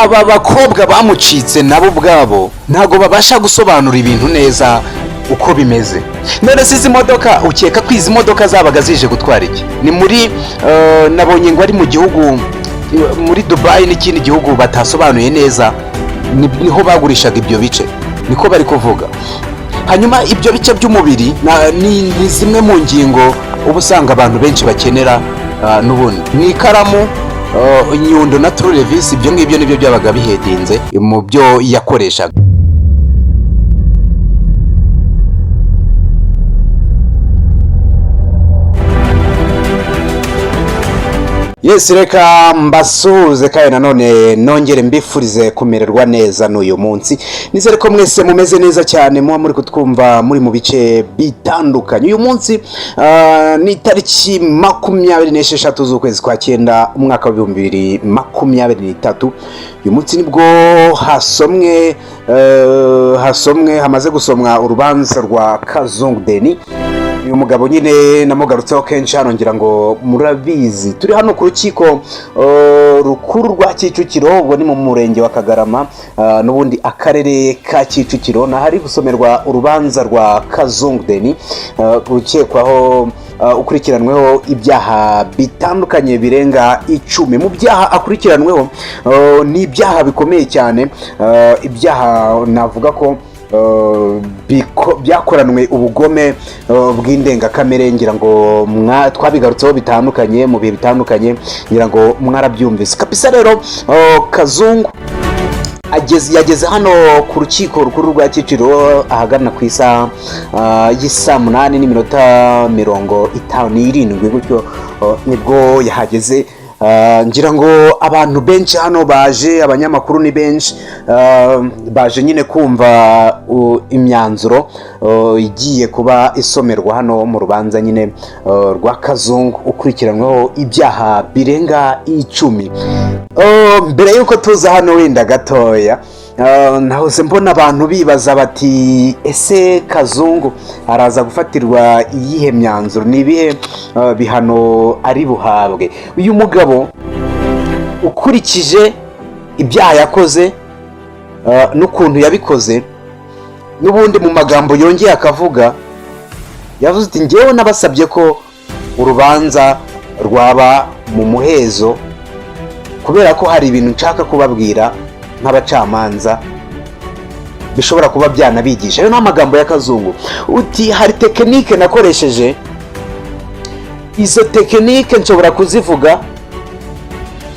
aba bakobwa bamucitse nabo ubwabo ntago babasha gusobanura ibintu neza uko bimeze. None se izi modoka ukeka ko izi modoka zabaga zije gutwara iki? Ni muri nabonye ngo ari mu gihugu muri Dubai n'ikindi gihugu batasobanuye neza, niho bagurishaga ibyo bice, niko bari kuvuga. Hanyuma ibyo bice by'umubiri ni zimwe mu ngingo uba usanga abantu benshi bakenera n'ubundi. Ni ikaramu, inyundo na turevisi, ibyo ngibyo nibyo byabaga bihedinze mu byo yakoreshaga. Yes, reka mbasuhuze kandi nanone nongere mbifurize kumererwa neza n'uyu munsi. Nizere ko mwese mumeze neza cyane, muba muri kutwumva muri mu bice bitandukanye. Uyu munsi ni tariki 26 z'ukwezi kwa 9 umwaka wa 2023. Uyu munsi nibwo hamaze gusomwa urubanza rwa Kazungu Deni. Uyu mugabo nyine namugarutseho kenshi hano, ngira ngo murabizi. Turi hano ku rukiko rukuru rwa Kicukiro, ubwo ni mu murenge wa Kagarama, n'ubundi akarere ka Kicukiro, na hari gusomerwa urubanza rwa Kazungu Deni, rukekwaho ukurikiranweho ibyaha bitandukanye birenga 10. Mu byaha akurikiranweho ni ibyaha bikomeye cyane, ibyaha navuga ko byakoranwe ubugome bw'indengakamere. Ngira ngo twabigarutseho bitandukanye mu bihe bitandukanye, ngira ngo mwarabyumvise kabisa. Rero Kazungu yageze hano ku rukiko rukuru rwa Kicukiro ahagana ku isaha y'isa 8:57 gutyo, nibwo yahageze. Ngira ngo abantu benshi hano baje, abanyamakuru ni benshi, baje nyine kumva imyanzuro igiye kuba isomerwa hano mu rubanza nyine rwa Kazungu ukurikiranweho ibyaha birenga 10. Mbere yuko tuza hano wenda gatoya, nahoze mbona abantu bibaza bati ese Kazungu araza gufatirwa iyihe myanzuro, ni ibihe bihano ari buhabwe? Uyu mugabo ukurikije ibyaha yakoze n'ukuntu yabikoze, n'ubundi mu magambo yongeye akavuga, yavuze ati njyewe nabasabye ko urubanza rwaba mu muhezo kubera ko hari ibintu nshaka kubabwira nk'abacamanza bishobora kuba byanabigisha. Ayo ni amagambo ya Kazungu. Uti hari tekinike nakoresheje, izo tekinike nshobora kuzivuga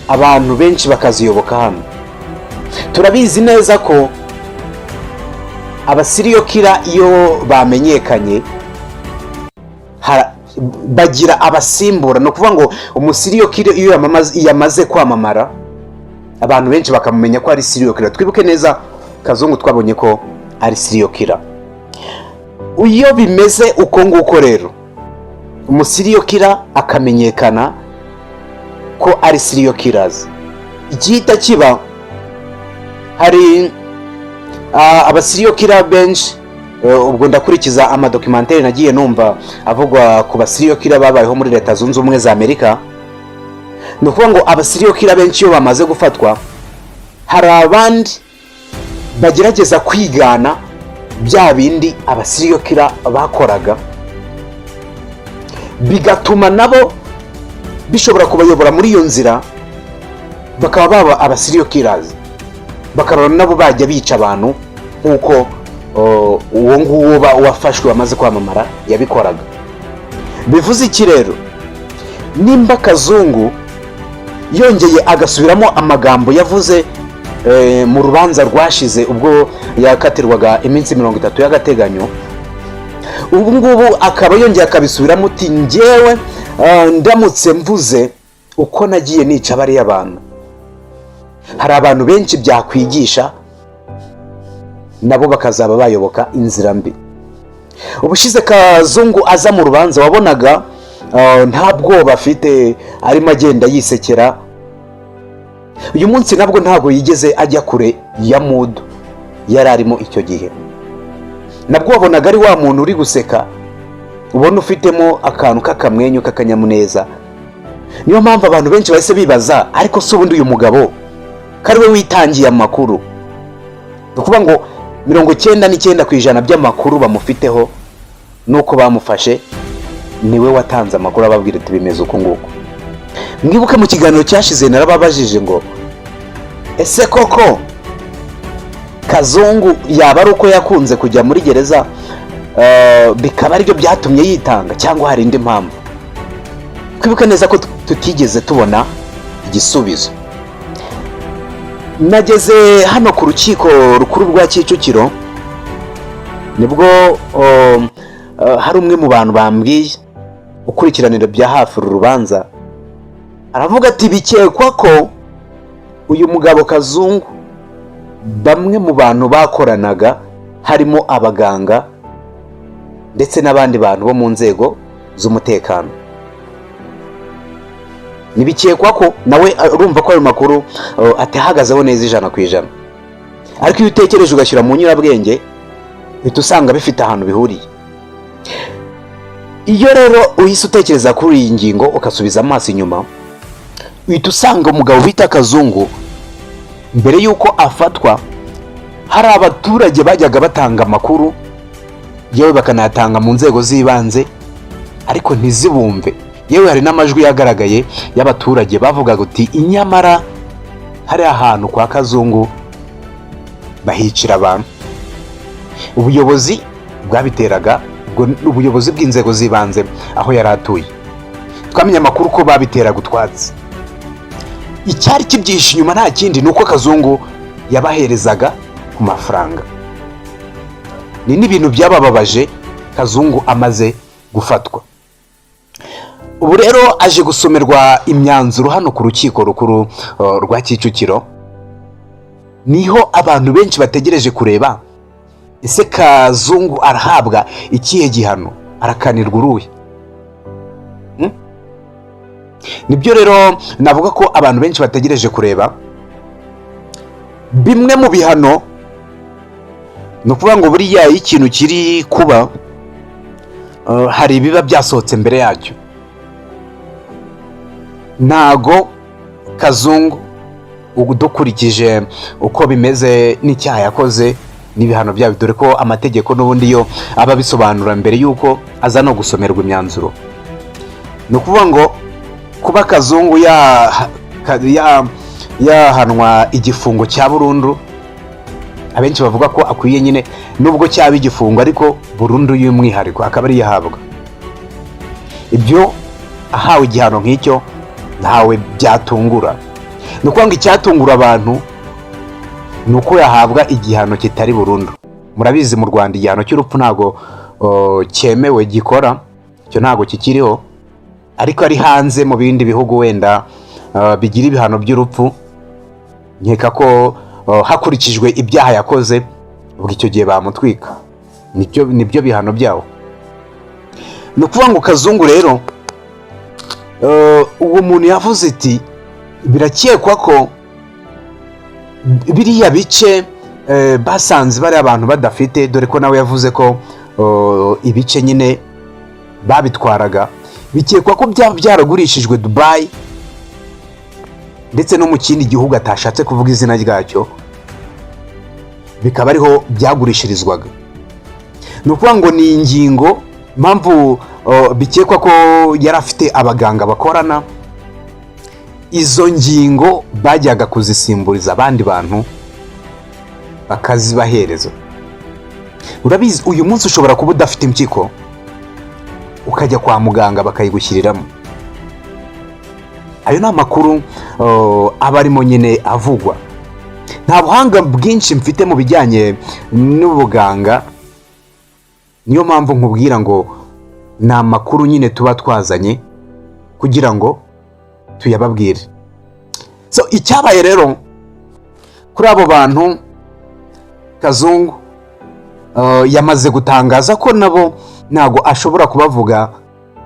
abantu benshi bakaziyoboka hano. Turabizi neza ko abasiriyokira iyo bamenyekanye bagira abasimbura. No kuvuga ngo umusiriyokira iyo yamaze kwamamara, abantu benshi bakamumenya ko ari siriyokira. Twibuke neza Kazungu twabonye ko ari siriyokira. Iyo bimeze uko nguko rero, umusiriyokira akamenyekana ko ari siriyokirazi, igihita kiba, hari abasiriyokira benshi, ubwo ndakurikiza amadokumentari nagiye numva avugwa ku basiriyokira babayeho muri Leta Zunze Ubumwe za Amerika. Ni ukuvuga ngo abasiriyokira benshi iyo bamaze gufatwa, hari abandi bagerageza kwigana bya bindi abasiriyokira bakoraga, bigatuma nabo bishobora kubayobora muri iyo nzira, bakaba baba abasiriyokirazi, bakaba nabo bajya bica abantu nk'uko uwo nguwo wafashwe wamaze kwamamara yabikoraga. Bivuze iki rero? Nimba Kazungu yongeye agasubiramo amagambo yavuze mu rubanza rwashize ubwo yakatirwaga iminsi 30 y'agateganyo, ubu ngubu akaba yongeye akabisubiramo uti njyewe ndamutse mvuze uko nagiye nica bariya abantu, hari abantu benshi byakwigisha nabo bakazaba bayoboka inzira mbi. Ubushize Kazungu aza mu rubanza wabonaga nta bwoba afite, arimo agenda yisekera. Uyu munsi nabwo ntabwo yigeze ajya kure ya mood yari arimo icyo gihe. Nabwo wabonaga ari wa muntu uri guseka, ubona ufitemo akantu k'akamwenyu k'akanyamuneza. Niyo mpamvu abantu benshi bahise bibaza, ariko se ubundi uyu mugabo ko ari we witangiye amakuru. Ni ukuvuga ngo 99% by'amakuru bamufiteho nuko bamufashe niwe watanze amakuru ababwira ati bimeze uko nguko. Mwibuke mu kiganiro cyashize narababajije ngo ese koko Kazungu yaba ari uko yakunze kujya muri gereza bikaba aribyo byatumye yitanga cyangwa hari indi mpamvu? Twibuke neza ko tutigeze tubona igisubizo. Nageze hano ku rukiko rukuru rwa Kicukiro nibwo hari umwe mu bantu bambwiye ukurikiranira bya hafi uru rubanza, aravuga ati bikekwa ko uyu mugabo Kazungu bamwe mu bantu bakoranaga harimo abaganga ndetse n'abandi bantu bo mu nzego z'umutekano. Nibikekwa ko nawe urumva ko ayo makuru atahagazeho neza 100%, ariko iyo utekereje ugashyira mu nyurabwenge uhita usanga bifite ahantu bihuriye. Iyo rero uhise utekereza kuri iyi ngingo ukasubiza amaso inyuma, uhita usanga umugabo bita Kazungu mbere y'uko afatwa hari abaturage bajyaga batanga amakuru yewe bakanayatanga mu nzego z'ibanze ariko ntizibumve. Yewe hari n'amajwi yagaragaye y'abaturage bavugaga uti inyamara hari ahantu kwa Kazungu bahicira abantu. Ubuyobozi bwabiteraga, ubuyobozi bw'inzego z'ibanze aho yari atuye, twamenye amakuru ko babiteraga utwatsi. Icyari kibyihishe inyuma nta kindi nuko Kazungu yabaherezaga ku mafaranga. Ni n'ibintu byabababaje Kazungu amaze gufatwa. Ubu rero aje gusomerwa imyanzuro hano ku rukiko rukuru rwa Kicukiro, niho abantu benshi bategereje kureba ese Kazungu arahabwa ikihe gihano, arakanirwa uruhe? Nibyo rero navuga ko abantu benshi bategereje kureba. Bimwe mu bihano ni ukuvuga ngo buriya ikintu kiri kuba hari ibiba byasohotse mbere yacyo. Ntago Kazungu udukurikije uko bimeze n'icyaha yakoze n'ibihano byabo, dore ko amategeko n'ubundi yo aba bisobanura mbere y'uko aza no gusomerwa imyanzuro. Ni ukuvuga ngo kuba Kazungu yahanwa igifungo cya burundu, abenshi bavuga ko akwiye nyine nubwo cyaba igifungo ariko burundu y'umwihariko akaba ari yahabwa. Ibyo ahawe igihano nk'icyo ntawe byatungura. Ni ukuvuga ngo icyatungura abantu ni uko yahabwa igihano kitari burundu. Murabizi mu Rwanda igihano cy'urupfu ntago cyemewe gikora, cyo ntago kikiriho, ariko ari hanze mu bindi bihugu wenda bigira ibihano by'urupfu, nkeka ko hakurikijwe ibyaha yakoze ubwo icyo gihe bamutwika. Nibyo bihano byawo. Ni ukuvuga ngo Kazungu rero uwo muntu yavuze iti birakekwa ko biriya bice basanze bari abantu badafite, dore ko nawe yavuze ko ibice nyine babitwaraga bikekwa ko byaba byaragurishijwe Dubai ndetse no mu kindi gihugu atashatse kuvuga izina ryacyo, bikaba ariho byagurishirizwaga. Ni ukuvuga ngo ni ingingo mpamvu bikekwa ko yari afite abaganga bakorana. Izo ngingo bajyaga kuzisimburiza abandi bantu bakazibahereza. Urabizi uyu munsi ushobora kuba udafite impyiko ukajya kwa muganga bakayigushyiriramo. Ayo ni amakuru aba arimo nyine avugwa. Nta buhanga bwinshi mfite mu bijyanye n'ubuganga, niyo mpamvu nkubwira ngo ni amakuru nyine tuba twazanye kugira ngo tuyababwire. So icyabaye rero kuri abo bantu, Kazungu yamaze gutangaza ko nabo ntago ashobora kubavuga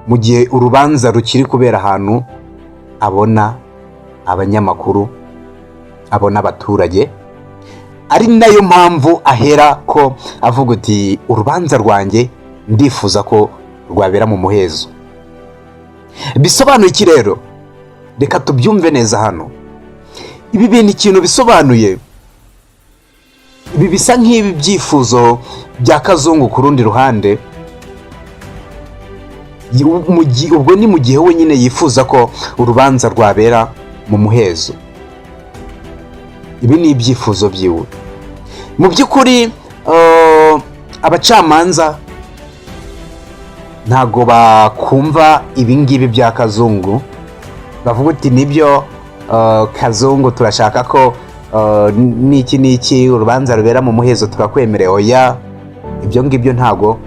mu gihe urubanza rukiri kubera ahantu abona abanyamakuru, abona abaturage. Ari nayo mpamvu ahera ko avuga uti urubanza rwanjye ndifuza ko rwabera mu muhezo. Bisobanuye iki rero? Reka tubyumve neza hano. ibi bintu ikintu bisobanuye, ibi bisa nk'ibi byifuzo bya Kazungu ku rundi ruhande, ubwo ni mu gihe we nyine yifuza ko urubanza rwabera mu muhezo. Ibi ni ibyifuzo byiwe. Mu by'ukuri abacamanza ntago bakumva ibingibi bya Kazungu, bavuga uti nibyo Kazungu turashaka ko niki urubanza rubera mu muhezo tukakwemerera. Oya, ibyo ngibyo ntago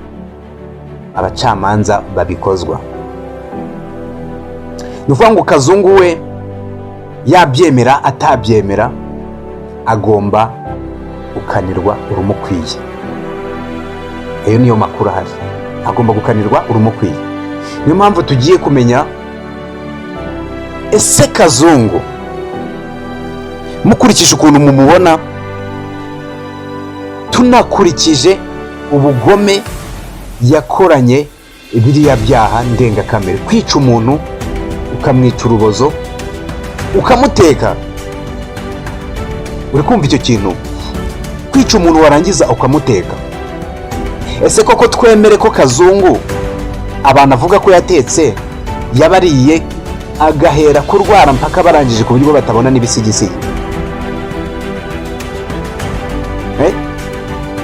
abacamanza babikozwa. Ni ukuvuga ngo Kazungu we yabyemera atabyemera agomba gukanirwa urumukwiye. Ayo niyo makuru ahari, agomba gukanirwa urumukwiye. Niyo mpamvu tugiye kumenya ese Kazungu mukurikije ukuntu mumubona, tunakurikije ubugome yakoranye biriya byaha ndengakamere, kwica umuntu ukamwica urubozo ukamuteka. Uri kumva icyo kintu? Kwica umuntu warangiza ukamuteka. Ese koko twemere ko Kazungu abantu avuga ko yatetse yabariye agahera kurwara mpaka barangije ku buryo batabona n'ibisigisigi?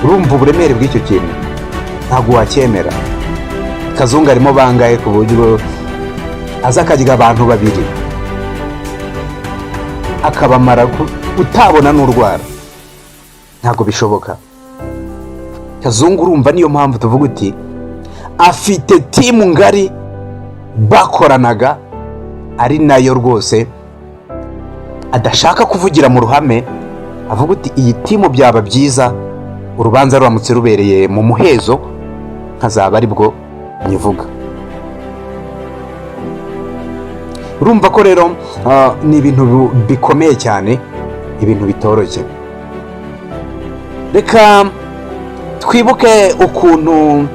Urumva uburemere bw'icyo kintu? Ntabwo wacyemera. Kazungu arimo bangaye ku buryo aza akarya abantu babiri akabamara utabona n'urwara? Ntabwo bishoboka. Kazungu urumva niyo mpamvu tuvuga uti afite timu ngari bakoranaga, ari nayo rwose adashaka kuvugira mu ruhame, avuga uti iyi timu byaba byiza urubanza ruramutse rubereye mu muhezo nkazaba ari bwo nyivuga. Urumva ko rero ni ibintu bikomeye cyane, ibintu bitoroshye. Reka twibuke ukuntu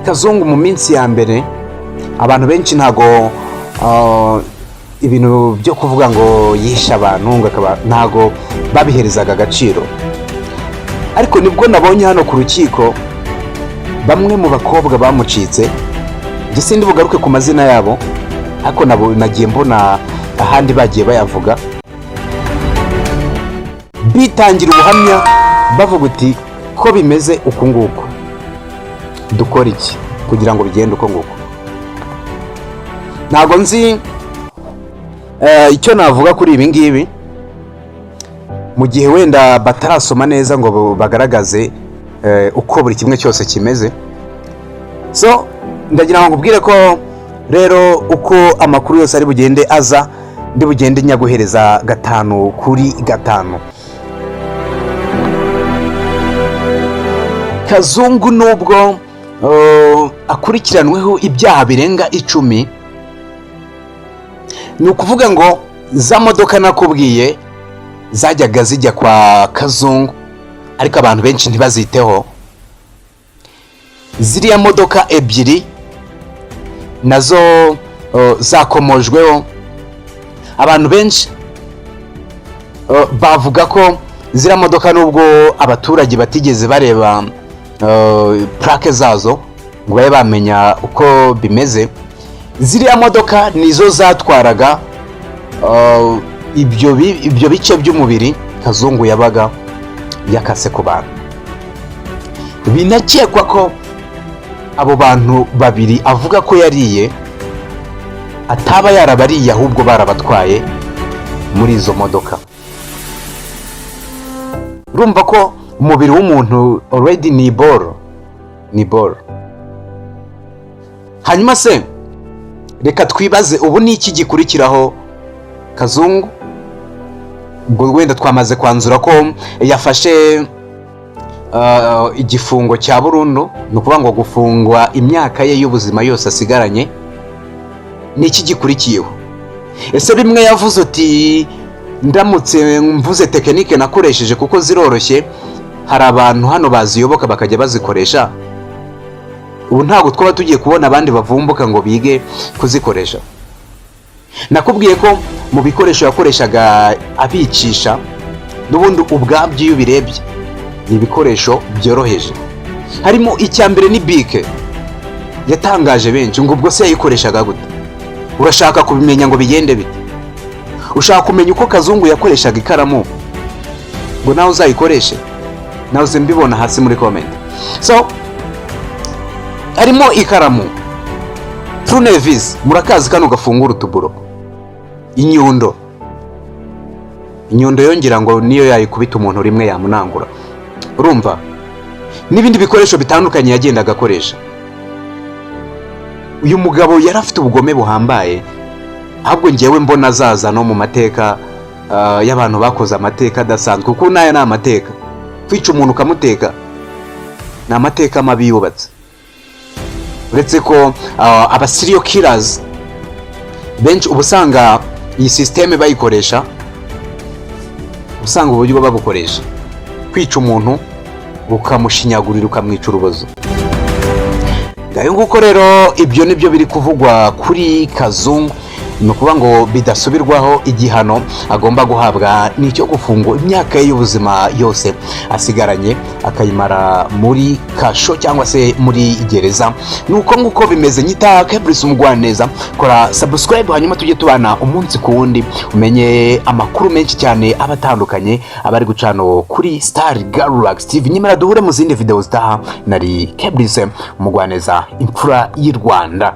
Kazungu mu minsi ya mbere abantu benshi ntago ibintu byo kuvuga ngo yishe abantu ntago babiherezaga agaciro. Ariko nibwo nabonye hano ku rukiko bamwe mu bakobwa bamucitse, gisindi bugaruke ku mazina yabo, ariko nagiye mbona ahandi bagiye bayavuga, bitangira ubuhamya bavuga uti ko bimeze uku nguku, dukora iki kugira ngo bigende uko nguko. Ntago nzi icyo navuga kuri ibi ngibi, mu gihe wenda batarasoma neza ngo bagaragaze uko buri kimwe cyose kimeze. So ndagira ngo nkubwire ko rero uko amakuru yose ari bugende aza, ndi bugende nyaguhereza 5 kuri 5. Kazungu nubwo akurikiranweho ibyaha birenga 10, ni ukuvuga ngo za modoka nakubwiye zajyaga zijya kwa Kazungu ariko abantu benshi ntibaziteho. Ziriya modoka 2 nazo zakomojweho, abantu benshi bavuga ko ziriya modoka nubwo abaturage batigeze bareba plaque zazo ngo babe bamenya uko bimeze, ziriya modoka nizo zatwaraga ibyo bice by'umubiri Kazungu yabaga yakase ku bantu. Binakekwa ko abo bantu 2 avuga ko yariye ataba yarabariye, ahubwo barabatwaye muri izo modoka. Urumva ko umubiri w'umuntu already ni ball. Hanyuma se reka twibaze, ubu ni iki gikurikiraho Kazungu? Ubwo wenda twamaze kwanzura ko yafashe igifungo cya burundu, ni ukuvuga ngo gufungwa imyaka ye y'ubuzima yose asigaranye. Ni iki gikurikiyeho? Ese bimwe yavuze uti ndamutse mvuze tekinike nakoresheje kuko ziroroshye, hari abantu hano baziyoboka bakajya bazikoresha, ubu ntabwo twaba tugiye kubona abandi bavumbuka ngo bige kuzikoresha. Nakubwiye ko mu bikoresho yakoreshaga abicisha, n'ubundi ubwabyo iyo ubirebye ni ibikoresho byoroheje. Harimo icya mbere ni bike, yatangaje benshi ngo ubwo se yayikoreshaga gute? Urashaka kubimenya ngo bigende bite? Ushaka kumenya uko Kazungu yakoreshaga ikaramu ngo nawe uzayikoreshe? Nawe uze mbibona hasi muri comment. So harimo ikaramu, turnevis, murakazi kano gafungura utuburo, inyundo yongera ngo niyo yayikubita umuntu rimwe yamunangura, urumva, n'ibindi bikoresho bitandukanye yagendaga akoresha. Uyu mugabo yari afite ubugome buhambaye, ahubwo ngewe mbona azaza no mu mateka y'abantu bakoze amateka adasanzwe, kuko n'aya ni amateka. Kwica umuntu ukamuteka ni amateka mabi yubatse. Uretse ko aba serial killers benshi ubusanga iyi systeme bayikoresha, usanga uburyo babukoresha kwica umuntu ukamushinyagurira ukamwica urubozo. Ngayo nguko rero ibyo nibyo biri kuvugwa kuri Kazungu. Ni ukuvuga ngo bidasubirwaho igihano agomba guhabwa n'icyo gufungwa imyaka y'ubuzima yose asigaranye, akayimara muri kasho cyangwa se muri gereza. Nuko nguko bimeze. Nyita Kebrice umugwaneza, kora subscribe hanyuma tujye tubana umunsi ku wundi umenye amakuru menshi cyane abatandukanye abari gucano kuri Star Galaxy TV. Nyimara duhure mu zindi video zitaha. Nari Kebrice umugwaneza, imfura y'u Rwanda.